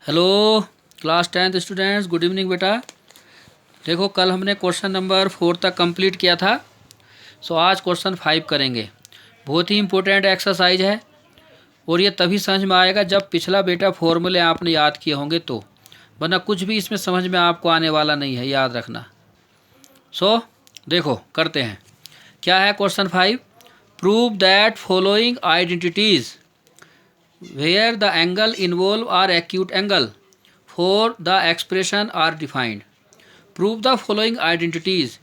Hello class 10th students, good evening बेटा। देखो कल हमने क्वेश्चन नंबर 4 तक कंप्लीट किया था। सो आज क्वेश्चन 5 करेंगे। बहुत ही इंपॉर्टेंट एक्सरसाइज है और ये तभी समझ में आएगा जब पिछला बेटा फॉर्मूले आपने याद किए होंगे तो, वरना कुछ भी इसमें समझ में आपको आने वाला नहीं है, याद रखना। सो देखो करते हैं। क्या है question 5? Prove that following identities where the angle involved are acute angle for the expression are defined. Prove the following identities.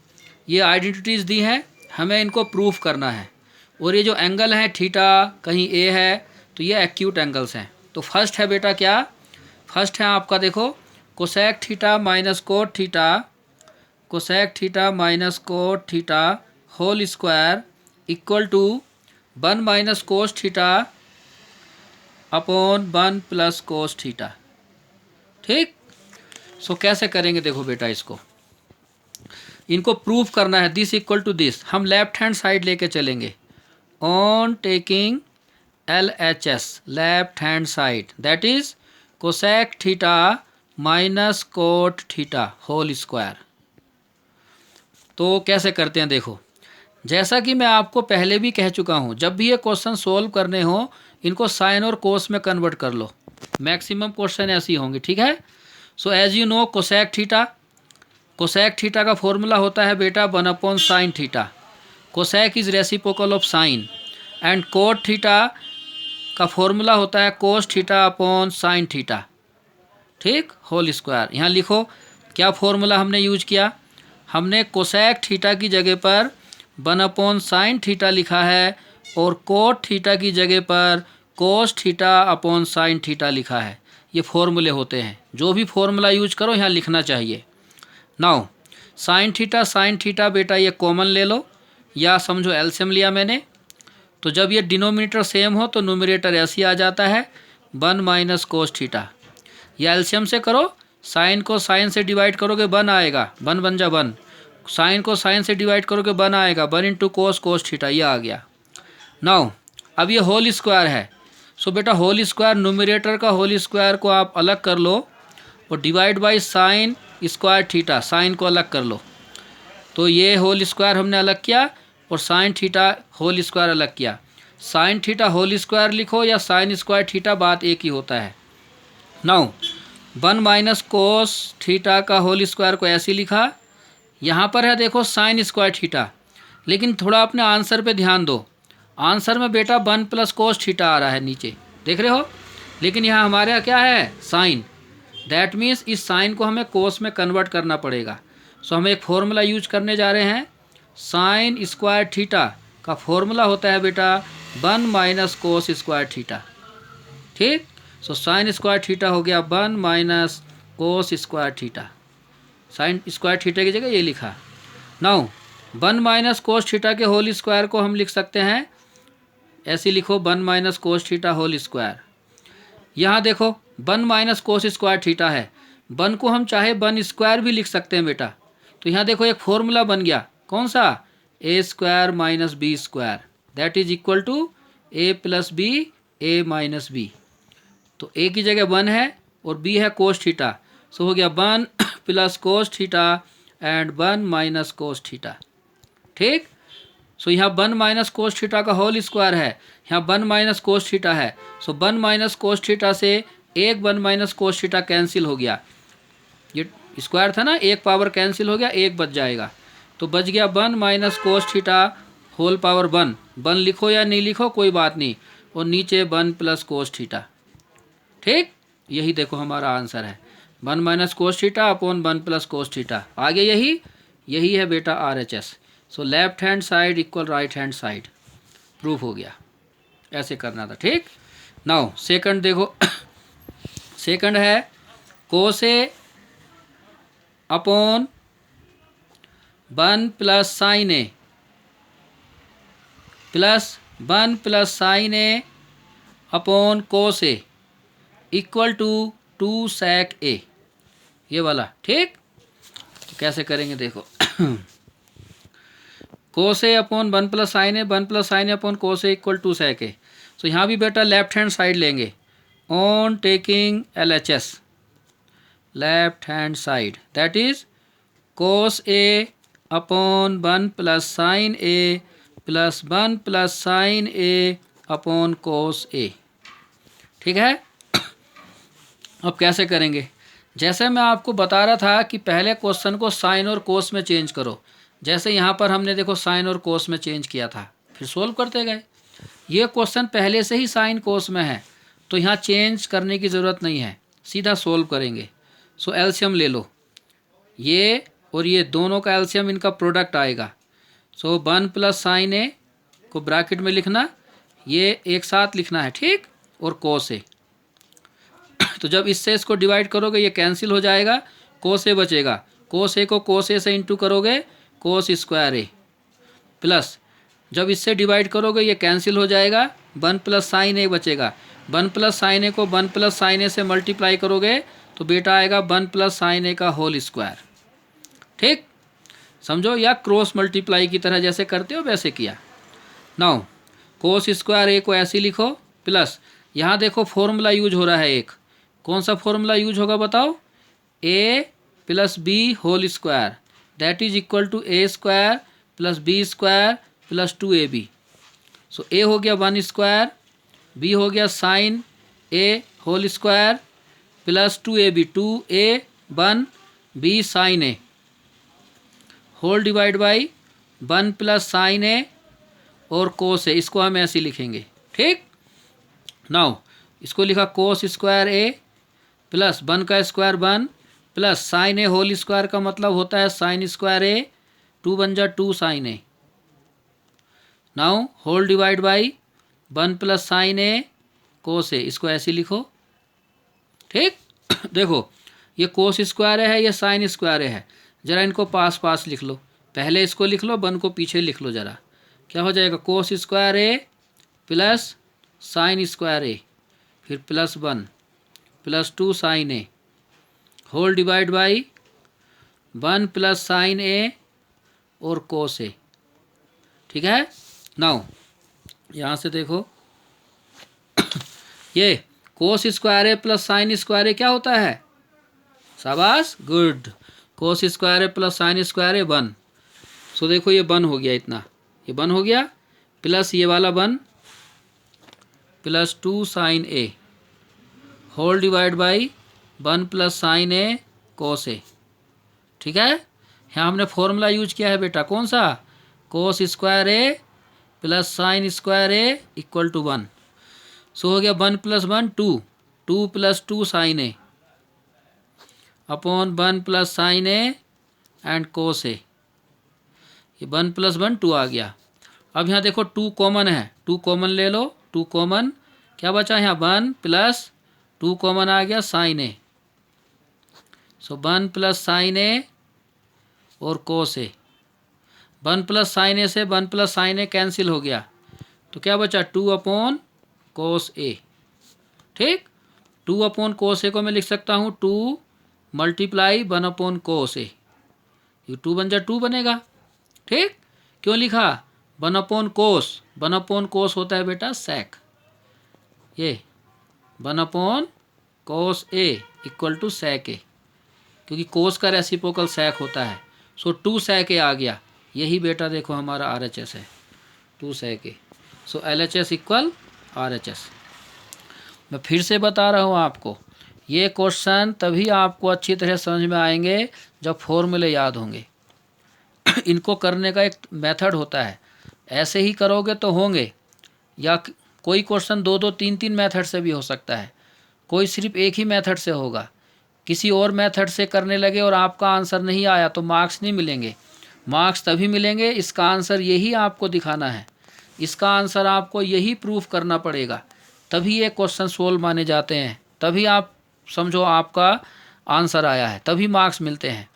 ये आइडेंटिटीज़ दी हैं, हमें इनको प्रूफ करना है। और ये जो एंगल है थीटा, कहीं ए है तो ये एक्यूट एंगल्स हैं। तो फर्स्ट है बेटा क्या? फर्स्ट है आपका देखो cosec theta minus cot theta, cosec theta minus cot theta whole square equal to 1 minus cos theta upon 1 plus cos theta. ठीक। सो कैसे करेंगे देखो बेटा, इसको इनको प्रूफ करना है। दिस इक्वल टू दिस हम लेफ्ट हैंड साइड लेके चलेंगे। On taking LHS left hand side that is cosec theta minus cot theta whole square. तो कैसे करते हैं देखो, जैसा कि मैं आपको पहले भी कह चुका हूँ, जब भी ये क्वेश्चन सोल्व करने हो इनको साइन और कोस में कन्वर्ट कर लो। मैक्सिमम क्वेश्चन ऐसे ही होंगे, ठीक है। So as you know cosec theta, cosec theta का फॉर्मूला होता है बेटा 1 upon sine theta. Cosec is reciprocal of sine. And cot theta का फॉर्मूला होता है cos theta upon sine theta, ठीक, होल स्क्वायर। यहाँ लिखो क्या फॉर्मूला हमने यूज किया। हमने कोसेक थीटा की जगह पर 1 अपॉन साइन थीटा लिखा है और कोट थीटा की जगह पर कोस थीटा अपॉन साइन थीटा लिखा है। ये फॉर्मूले होते हैं, जो भी फॉर्मूला यूज करो यहाँ लिखना चाहिए। नाउ साइन थीटा बेटा ये कॉमन ले लो या समझो एलसीएम लिया मैंने, तो जब ये डिनोमिनेटर सेम हो तो न्यूमरेटर ऐसे आ जाता है 1 माइनस कोस थीटा। या एलसीएम से करो, साइन को साइन से डिवाइड करोगे 1 आएगा, 1 बन जा 1। साइन को साइन से डिवाइड करोगे 1 आएगा, 1 इंटू कोस कोस थीटा, ये आ गया। नाउ अब ये होल स्क्वायर है। सो बेटा होल स्क्वायर, न्यूमरेटर का होल स्क्वायर को आप अलग कर लो और divide by sine square theta, sine को अलग कर लो। तो ये होल स्क्वायर हमने अलग किया और साइन थीटा होल स्क्वायर अलग किया। साइन थीटा होल स्क्वायर लिखो या साइन स्क्वायर थीटा, बात एक ही होता है। नाउ 1 माइनस कोस थीटा का होल स्क्वायर को ऐसे लिखा। यहाँ पर है देखो साइन स्क्वायर थीटा, लेकिन थोड़ा अपने आंसर पे ध्यान दो। आंसर में बेटा 1 प्लस कोस थीटा आ रहा है नीचे, देख रहे हो, लेकिन यहाँ हमारे यहाँ क्या है साइन। दैट मीन्स इस साइन को हमें कोस में कन्वर्ट करना पड़ेगा। सो हम एक फॉर्मूला यूज करने जा रहे हैं। साइन स्क्वायर थीटा का फॉर्मूला होता है बेटा 1 माइनस कोस स्क्वायर थीटा, ठीक। सो साइन स्क्वायर थीटा हो गया 1 minus cos square theta. Sine square theta की जगह ये लिखा। नाउ 1 माइनस कोस थीटा के होल स्क्वायर को हम लिख सकते हैं ऐसे, लिखो 1 minus cos theta whole square. यहाँ देखो 1 माइनस कोस स्क्वायर थीटा है, 1 को हम चाहे 1 स्क्वायर भी लिख सकते हैं बेटा। तो यहाँ देखो एक फॉर्मूला बन गया, कौन सा, A square minus B square that is equal to A plus B A minus B. तो ए की जगह 1 है और बी है कोस थीटा, सो हो गया 1 plus cos theta and 1 minus cos theta, ठीक। सो यहाँ 1 माइनस कोस थीटा का होल स्क्वायर है, यहाँ 1 माइनस कोस थीटा है। सो 1 माइनस कोस थीटा से एक 1 माइनस कोस थीटा कैंसिल हो गया। ये स्क्वायर था ना, एक पावर कैंसिल हो गया, एक बच जाएगा। तो बच गया 1 minus cos theta whole power 1। 1 लिखो या नहीं लिखो कोई बात नहीं, और नीचे 1 प्लस कोस थीटा, ठीक। यही देखो हमारा आंसर है 1 minus cos theta upon 1 plus cos theta. आगे यही है बेटा RHS। So left hand side equal right hand side, proof हो गया। ऐसे करना था, ठीक। नाउ सेकंड देखो सेकंड है cos upon 1 plus sine A plus 1 plus sine A upon cos A equal to 2 sec A, ये वाला, ठीक। तो कैसे करेंगे देखो cos A upon 1 plus sine A, 1 plus sine A upon cos A equal 2 sec A. So यहाँ भी बेटा लेफ्ट हैंड साइड लेंगे। On taking LHS left hand side, that is cos A upon 1 plus sine A plus 1 plus sine A upon cos A। ठीक है। अब कैसे करेंगे? जैसे मैं आपको बता रहा था कि पहले क्वेश्चन को साइन और कोस में चेंज करो, जैसे यहाँ पर हमने देखो साइन और कोस में चेंज किया था, फिर सोल्व करते गए। ये क्वेश्चन पहले से ही साइन कोस में है तो यहाँ चेंज करने की ज़रूरत नहीं है, सीधा सोल्व करेंगे। सो एलसीएम ले लो, ये और ये दोनों का एलसीएम इनका प्रोडक्ट आएगा। सो 1 प्लस साइन ए को ब्रैकेट में लिखना, ये एक साथ लिखना है, ठीक, और कोस ए। तो जब इससे इसको डिवाइड करोगे ये कैंसिल हो जाएगा, कोस ए बचेगा। कोस ए को कोस ए से इंटू करोगे कोस स्क्वायर ए, प्लस जब इससे डिवाइड करोगे ये कैंसिल हो जाएगा, 1 प्लस साइन ए बचेगा। 1 प्लस साइन ए को 1 प्लस साइन ए से मल्टीप्लाई करोगे तो बेटा आएगा 1 प्लस साइन ए का होल स्क्वायर। ठीक, समझो, या क्रॉस मल्टीप्लाई की तरह जैसे करते हो वैसे किया। नाउ कोस स्क्वायर ए को ऐसे लिखो, प्लस यहाँ देखो फॉर्मूला यूज हो रहा है एक, कौन सा फॉर्मूला यूज होगा बताओ? a plus B whole square that is equal to A square plus B square plus 2ab। So a हो गया 1 स्क्वायर, b हो गया sine a whole square plus 2ab, 2a 1 b sine a whole divide by 1 plus sine a और cos A, इसको हम ऐसे लिखेंगे। ठीक, नाउ इसको लिखा कोस स्क्वायर ए प्लस 1 का square 1 plus sine A whole square का मतलब होता है साइन स्क्वायर ए, 2 बन जा 2 sine A. Now whole divide by 1 plus sine A cos A, इसको ऐसे लिखो। ठीक, देखो ये कोस स्क्वायर है, ये साइन स्क्वायर है, ज़रा इनको पास पास लिख लो। पहले इसको लिख लो, 1 को पीछे लिख लो ज़रा, क्या हो जाएगा? Cos square A plus sine square A, फिर plus 1 plus 2 sine A whole divide by 1 plus sine A और कोस ए। ठीक है। नाउ यहाँ से देखो ये कोस square A plus sine square ए क्या होता है? शाबाश, good. Cos square A plus sine square ए 1। सो देखो ये 1 हो गया, इतना ये 1 हो गया, प्लस ये वाला 1 plus 2 sine A whole divide by 1 plus sine A cos A. ठीक है, यहाँ हमने फॉर्मूला यूज किया है बेटा, कौन सा? Cos square A plus sine square A equal to 1। So हो गया 1 plus 1 2, 2 plus 2 sine A upon 1 plus sine A and cos A. ये 1 प्लस 1 2 आ गया। अब यहाँ देखो 2 कॉमन है, 2 कॉमन ले लो, 2 कॉमन, क्या बचा यहाँ? 1 प्लस 2 कॉमन आ गया sign A. So 1 plus sine A और कोस ए, 1 प्लस साइन ए से 1 प्लस साइन ए कैंसिल हो गया, तो क्या बचा? 2 अपॉन कोस ए। ठीक, 2 अपॉन कोस ए को मैं लिख सकता हूँ 2 मल्टीप्लाई 1 अपॉन कोस ए, ये 2 बन जा 2 बनेगा। ठीक, क्यों लिखा? 1 अपॉन कोस, 1 अपॉन कोस होता है बेटा सेक, ये 1 upon cos A equal to sec A, क्योंकि कोस का रेसिप्रोकल सेक होता है। सो 2 सेक ए आ गया, यही बेटा देखो हमारा RHS है, 2 sec A. So LHS equal RHS। मैं फिर से बता रहा हूँ आपको, ये क्वेश्चन तभी आपको अच्छी तरह समझ में आएंगे जब फॉर्मूले याद होंगे। इनको करने का एक मेथड होता है, ऐसे ही करोगे तो होंगे, या कोई क्वेश्चन 2-2 3-3 मेथड से भी हो सकता है, कोई सिर्फ एक ही मेथड से होगा। किसी और मेथड से करने लगे और आपका आंसर नहीं आया तो मार्क्स नहीं मिलेंगे। मार्क्स तभी मिलेंगे, इसका आंसर यही आपको दिखाना है, इसका आंसर आपको यही प्रूफ करना पड़ेगा, तभी ये क्वेश्चन सोल्व माने जाते हैं, तभी आप समझो आपका आंसर आया है, तभी मार्क्स मिलते हैं।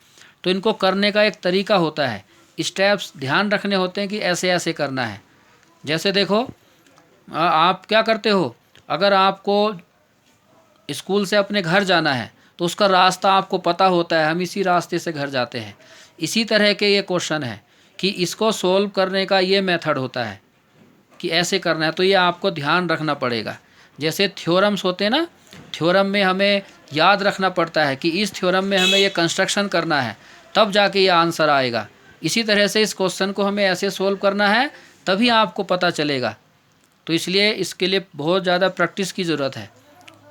तो इनको करने का एक तरीका होता है, स्टेप्स ध्यान रखने होते हैं कि ऐसे ऐसे करना है। जैसे देखो आप क्या करते हो, अगर आपको स्कूल से अपने घर जाना है तो उसका रास्ता आपको पता होता है, हम इसी रास्ते से घर जाते हैं। इसी तरह के ये क्वेश्चन है कि इसको सोल्व करने का ये मेथड होता है कि ऐसे करना है, तो ये आपको ध्यान रखना पड़ेगा। जैसे थ्योरम्स होते हैं ना, थ्योरम में हमें याद रखना पड़ता है कि इस थ्योरम में हमें ये कंस्ट्रक्शन करना है, तब जाके ये आंसर आएगा। इसी तरह से इस क्वेश्चन को हमें ऐसे सोल्व करना है, तभी आपको पता चलेगा। तो इसलिए इसके लिए बहुत ज़्यादा प्रैक्टिस की ज़रूरत है।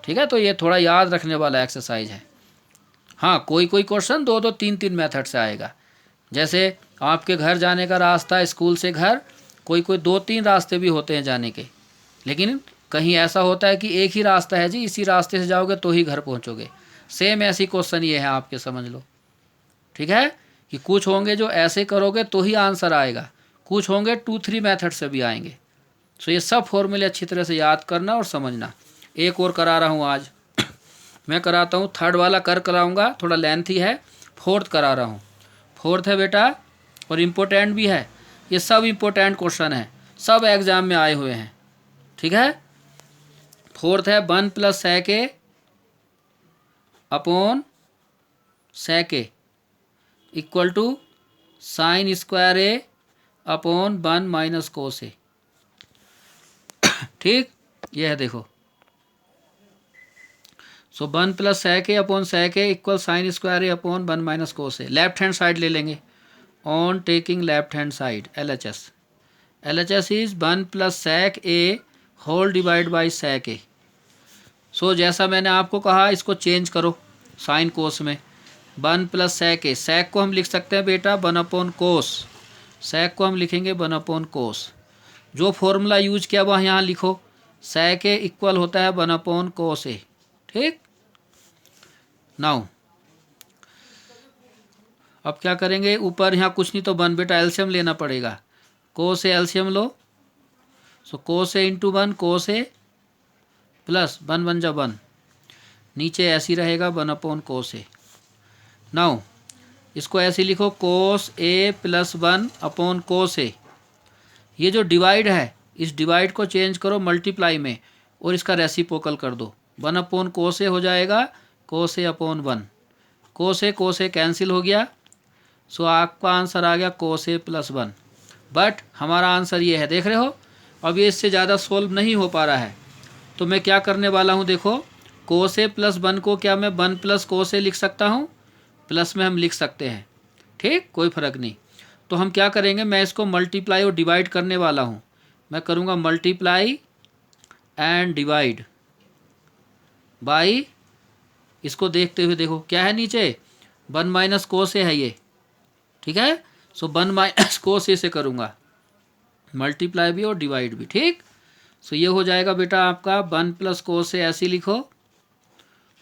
ठीक है, तो ये थोड़ा याद रखने वाला एक्सरसाइज है। हाँ, कोई कोई क्वेश्चन 2-2, 3-3 मेथड से आएगा। जैसे आपके घर जाने का रास्ता, स्कूल से घर, कोई कोई 2-3 रास्ते भी होते हैं जाने के, लेकिन कहीं ऐसा होता है कि एक ही रास्ता है जी, इसी रास्ते से जाओगे तो ही घर पहुंचोगे। सेम ऐसी क्वेश्चन ये है आपके, समझ लो। ठीक है, कि कुछ होंगे जो ऐसे करोगे तो ही आंसर आएगा, कुछ होंगे 2-3 मेथड से भी आएंगे। सो ये सब फॉर्मूले अच्छी तरह से याद करना और समझना। एक और करा रहा हूँ आज मैं कराता हूँ, थर्ड वाला कर कराऊँगा, थोड़ा लेंथी है। फोर्थ करा रहा हूँ, फोर्थ है बेटा और इम्पोर्टेंट भी है। ये सब इम्पोर्टेंट क्वेश्चन है, सब एग्जाम में आए हुए हैं। ठीक है, फोर्थ है 1 + sec a upon sec a equal to sin square a upon 1 - cos a। ठीक, ये है देखो। So 1 + sec a upon sec a equal sin square a upon 1 - cos a। Left hand side ले लेंगे, on taking left hand side LHS। LHS is 1 + sec a whole divide by sec a। So जैसा मैंने आपको कहा, इसको change करो sine cos में। 1 + sec a, sec को हम लिख सकते हैं बेटा 1/cos, sec को हम लिखेंगे 1/cos। जो फॉर्मूला यूज किया वह यहाँ लिखो, sec a इक्वल होता है 1/cos a। ठीक, नाउ अब क्या करेंगे, ऊपर यहाँ कुछ नहीं तो 1 बेटा, एल्शियम लेना पड़ेगा। cos a एल्शियम लो, so cos a × 1 cos a plus 1 1 जा 1, नीचे ऐसी रहेगा 1/cos a। नाउ इसको ऐसे लिखो cos a + 1/cos a। ये जो डिवाइड है, इस डिवाइड को चेंज करो मल्टीप्लाई में और इसका रेसिप्रोकल कर दो, 1/cos a हो जाएगा cos a upon 1। cos a cancel हो गया, सो आपका आंसर आ गया cos a + 1। बट हमारा आंसर ये है, देख रहे हो। अब ये इससे ज़्यादा सोल्व नहीं हो पा रहा है, तो मैं क्या करने वाला हूँ, देखो cos a + 1 को क्या मैं 1 + cos a लिख सकता हूँ, प्लस में हम लिख सकते हैं। ठीक, कोई फ़र्क नहीं। तो हम क्या करेंगे, मैं इसको मल्टीप्लाई और डिवाइड करने वाला हूँ। मैं करूँगा मल्टीप्लाई एंड डिवाइड बाई, इसको देखते हुए देखो क्या है नीचे, 1 - cos a है ये। ठीक है, सो 1 - cos a से करूँगा मल्टीप्लाई भी और डिवाइड भी। ठीक, सो ये हो जाएगा बेटा आपका 1 + cos a, ऐसे लिखो।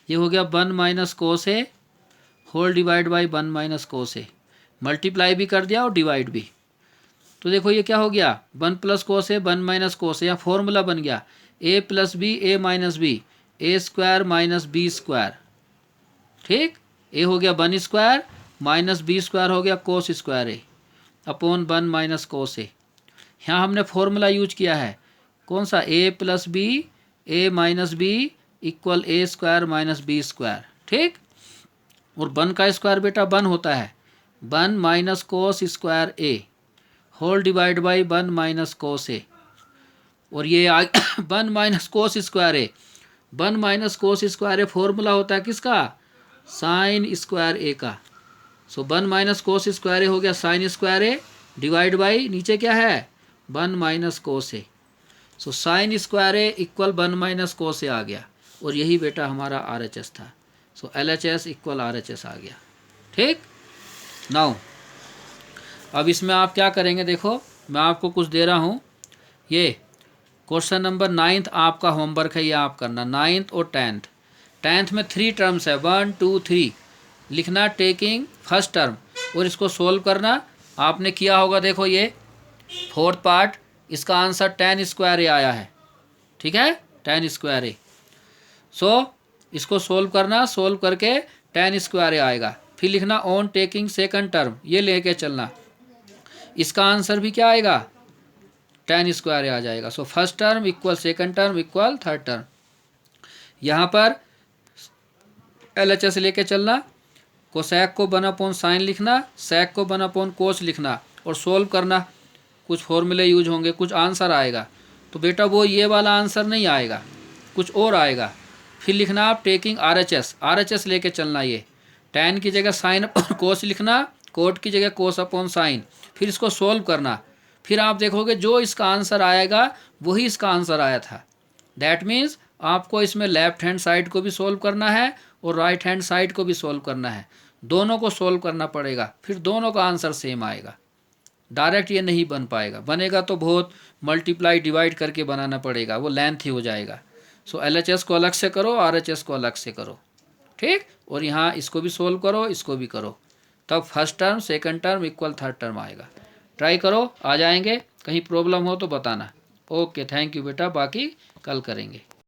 ये हो गया 1 - cos a whole divide by 1 - cos a। Multiply भी कर दिया और डिवाइड भी। तो देखो ये क्या हो गया, 1 + cos a 1 - cos a, यहाँ फॉर्मूला बन गया a + b a - b a² - b²। ठीक, a हो गया 1 स्क्वायर माइनस b² हो गया cos square a upon 1 - cos a। यहाँ हमने फॉर्मूला यूज किया है कौन सा, a + b a - b equal a² - b²। ठीक, और 1 का स्क्वायर बेटा 1 होता है, 1 - cos square a whole divide by 1 - cos a। और ये 1 - cos square a, 1 - cos square a formula होता है किसका, साइन स्क्वायर a का। सो 1 - cos स्क्वायर a हो गया sine square a divide by नीचे क्या है 1 - cos a। So sine square a equal 1 - cos a आ गया, और यही बेटा हमारा RHS था। सो LHS इक्वल RHS आ गया। ठीक, नाउ अब इसमें आप क्या करेंगे, देखो मैं आपको कुछ दे रहा हूँ। ये क्वेश्चन नंबर 9th आपका होमवर्क है, ये आप करना 9th और 10th। 10th में 3 टर्म्स है 1 2 3 लिखना, टेकिंग फर्स्ट टर्म, और इसको सोल्व करना। आपने किया होगा, देखो ये 4th पार्ट, इसका आंसर tan स्क्वायर a आया है। ठीक है, tan स्क्वायर a। सो इसको सोल्व करना, सोल्व करके tan स्क्वायर a आएगा। फिर लिखना ऑन टेकिंग सेकंड टर्म, ये लेके चलना, इसका आंसर भी क्या आएगा tan स्क्वायर a आ जाएगा। So first term equal second term equal third term. यहाँ पर LHS लेके चलना, कोसेक को 1/sin लिखना, सेक को 1/cos लिखना और सोल्व करना। कुछ फॉर्मूले यूज होंगे, कुछ आंसर आएगा। तो बेटा वो ये वाला आंसर नहीं आएगा, कुछ और आएगा। फिर लिखना आप टेकिंग RHS लेके चलना। ये tan की जगह साइन अपॉन कोस लिखना, कोट की जगह कोस अपॉन साइन, फिर इसको सोल्व करना। फिर आप देखोगे जो इसका आंसर आएगा वही इसका आंसर आया था। दैट मीन्स आपको इसमें लेफ्ट हैंड साइड को भी सोल्व करना है और राइट हैंड साइड को भी सोल्व करना है, दोनों को सोल्व करना पड़ेगा, फिर दोनों का आंसर सेम आएगा। डायरेक्ट ये नहीं बन पाएगा, बनेगा तो बहुत मल्टीप्लाई डिवाइड करके बनाना पड़ेगा, वो लेंथ ही हो जाएगा। सो LHS को अलग से करो, RHS को अलग से करो, ठीक। और यहाँ इसको भी सोल्व करो, इसको भी करो, तब first term second term equal third term आएगा। ट्राई करो, आ जाएंगे। कहीं प्रॉब्लम हो तो बताना। ओके, थैंक यू बेटा, बाकी कल करेंगे।